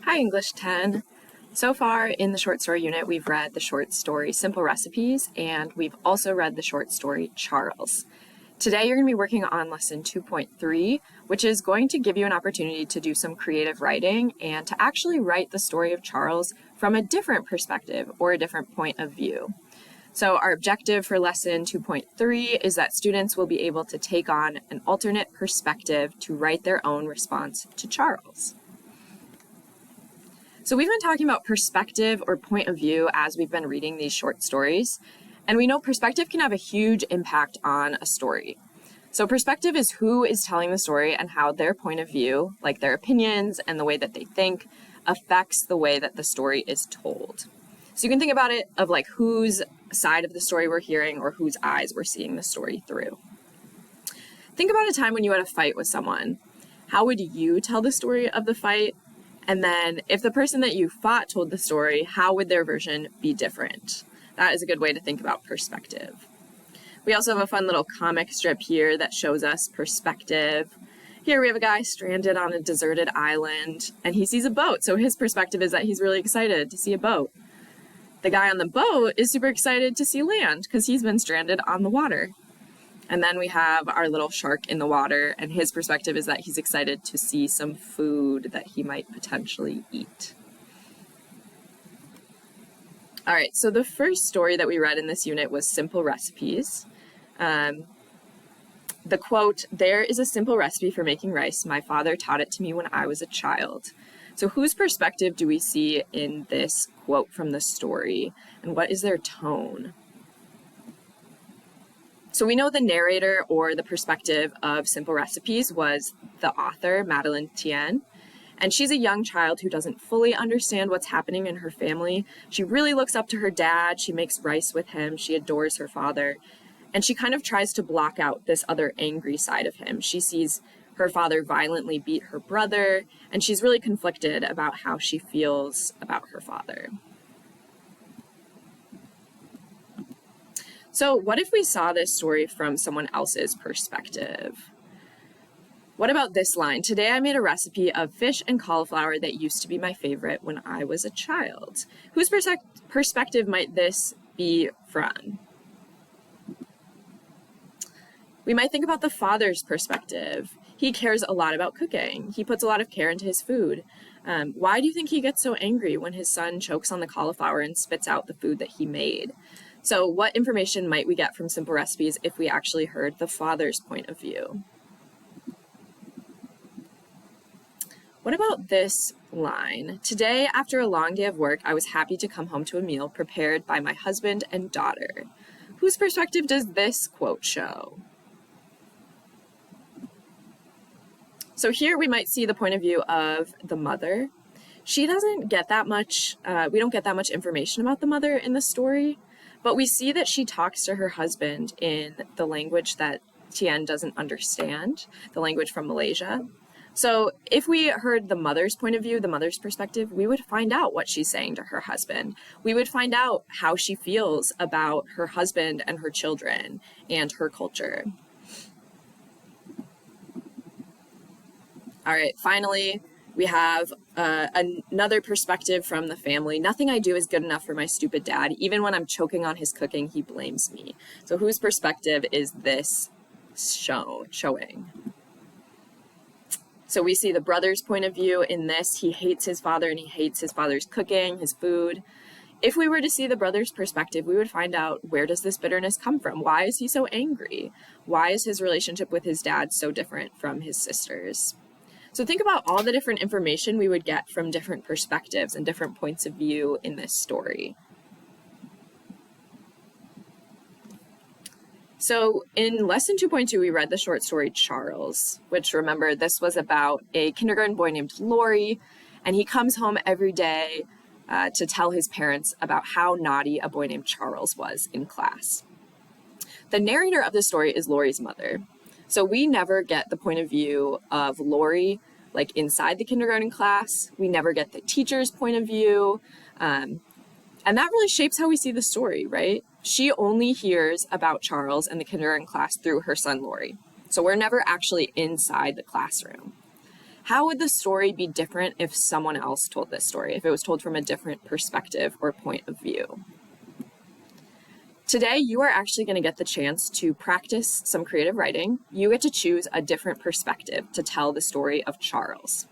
Hi, English 10. So far in the short story unit, we've read the short story Simple Recipes, and we've also read the short story Charles. Today, you're going to be working on lesson 2.3, which is going to give you an opportunity to do some creative writing and to actually write the story of Charles from a different perspective or a different point of view. So our objective for lesson 2.3 is that students will be able to take on an alternate perspective to write their own response to Charles. So we've been talking about perspective or point of view as we've been reading these short stories, and we know perspective can have a huge impact on a story. So perspective is who is telling the story and how their point of view, like their opinions and the way that they think, affects the way that the story is told. So you can think about it of like whose side of the story we're hearing or whose eyes we're seeing the story through. Think about a time when you had a fight with someone. How would you tell the story of the fight? And then if the person that you fought told the story, how would their version be different? That is a good way to think about perspective. We also have a fun little comic strip here that shows us perspective. Here we have a guy stranded on a deserted island and he sees a boat. So his perspective is that he's really excited to see a boat. The guy on the boat is super excited to see land because he's been stranded on the water. And then we have our little shark in the water, and his perspective is that he's excited to see some food that he might potentially eat. All right, so the first story that we read in this unit was Simple Recipes. The quote, "There is a simple recipe for making rice. My father taught it to me when I was a child." So whose perspective do we see in this quote from the story, and what is their tone? So we know the narrator or the perspective of Simple Recipes was the author, Madeline Tien, and she's a young child who doesn't fully understand what's happening in her family. She really looks up to her dad, she makes rice with him, she adores her father, and she kind of tries to block out this other angry side of him. She sees her father violently beat her brother, and she's really conflicted about how she feels about her father. So what if we saw this story from someone else's perspective? What about this line? "Today I made a recipe of fish and cauliflower that used to be my favorite when I was a child." Whose perspective might this be from? We might think about the father's perspective. He cares a lot about cooking. He puts a lot of care into his food. Why do you think he gets so angry when his son chokes on the cauliflower and spits out the food that he made? So what information might we get from Simple Recipes if we actually heard the father's point of view? What about this line? "Today, after a long day of work, I was happy to come home to a meal prepared by my husband and daughter." Whose perspective does this quote show? So here we might see the point of view of the mother. She doesn't get that much, we don't get that much information about the mother in the story, but we see that she talks to her husband in the language that Tien doesn't understand, the language from Malaysia. So if we heard the mother's point of view, the mother's perspective, we would find out what she's saying to her husband. We would find out how she feels about her husband and her children and her culture. All right, finally, we have another perspective from the family. "Nothing I do is good enough for my stupid dad. Even when I'm choking on his cooking, he blames me." So whose perspective is this showing? So we see the brother's point of view in this. He hates his father and he hates his father's cooking, his food. If we were to see the brother's perspective, we would find out, where does this bitterness come from? Why is he so angry? Why is his relationship with his dad so different from his sister's? So think about all the different information we would get from different perspectives and different points of view in this story. So in lesson 2.2, we read the short story Charles, which, remember, this was about a kindergarten boy named Laurie, and he comes home every day to tell his parents about how naughty a boy named Charles was in class. The narrator of the story is Laurie's mother. So we never get the point of view of Laurie, like inside the kindergarten class. We never get the teacher's point of view. And that really shapes how we see the story, right? She only hears about Charles and the kindergarten class through her son, Laurie. So we're never actually inside the classroom. How would the story be different if someone else told this story, if it was told from a different perspective or point of view? Today, you are actually going to get the chance to practice some creative writing. You get to choose a different perspective to tell the story of Charles.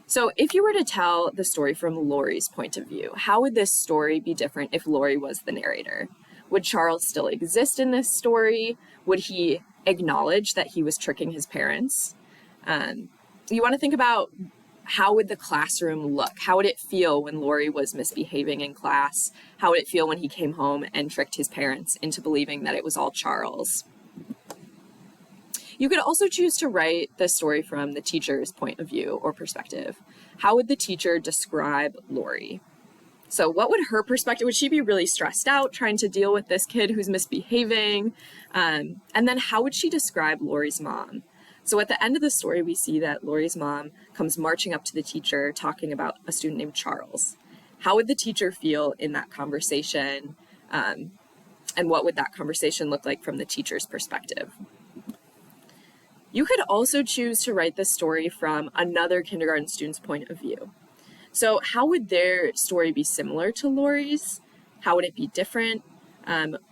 So if you were to tell the story from Laurie's point of view, how would this story be different if Laurie was the narrator? Would Charles still exist in this story? Would he acknowledge that he was tricking his parents? You want to think about, how would the classroom look? How would it feel when Laurie was misbehaving in class? How would it feel when he came home and tricked his parents into believing that it was all Charles? You could also choose to write the story from the teacher's point of view or perspective. How would the teacher describe Laurie? So what would her perspective, would she be really stressed out trying to deal with this kid who's misbehaving? And then how would she describe Laurie's mom? So at the end of the story, we see that Laurie's mom comes marching up to the teacher talking about a student named Charles. How would the teacher feel in that conversation? And what would that conversation look like from the teacher's perspective? You could also choose to write the story from another kindergarten student's point of view. So how would their story be similar to Laurie's? How would it be different?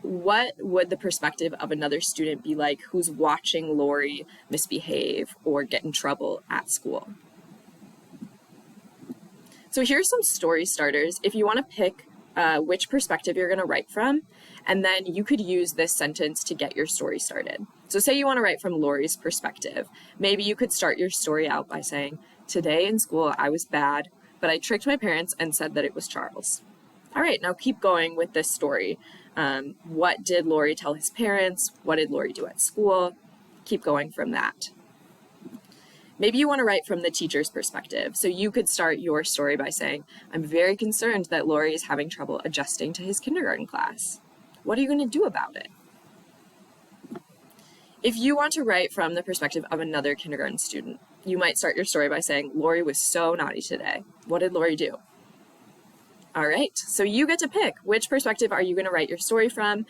What would the perspective of another student be like who's watching Laurie misbehave or get in trouble at school? So here's some story starters if you want to pick which perspective you're going to write from, and then you could use this sentence to get your story started. So say you want to write from Laurie's perspective. Maybe you could start your story out by saying, "Today in school I was bad, but I tricked my parents and said that it was Charles." All right, now keep going with this story. What did Laurie tell his parents? What did Laurie do at school? Keep going from that. Maybe you want to write from the teacher's perspective. So you could start your story by saying, "I'm very concerned that Laurie is having trouble adjusting to his kindergarten class. What are you going to do about it?" If you want to write from the perspective of another kindergarten student, you might start your story by saying, "Laurie was so naughty today. What did Laurie do?" All right, so you get to pick which perspective are you going to write your story from.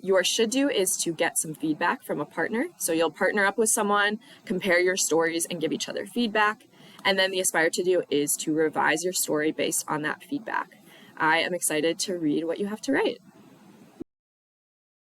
Your should do is to get some feedback from a partner. So you'll partner up with someone, compare your stories, and give each other feedback. And then the aspire to do is to revise your story based on that feedback. I am excited to read what you have to write.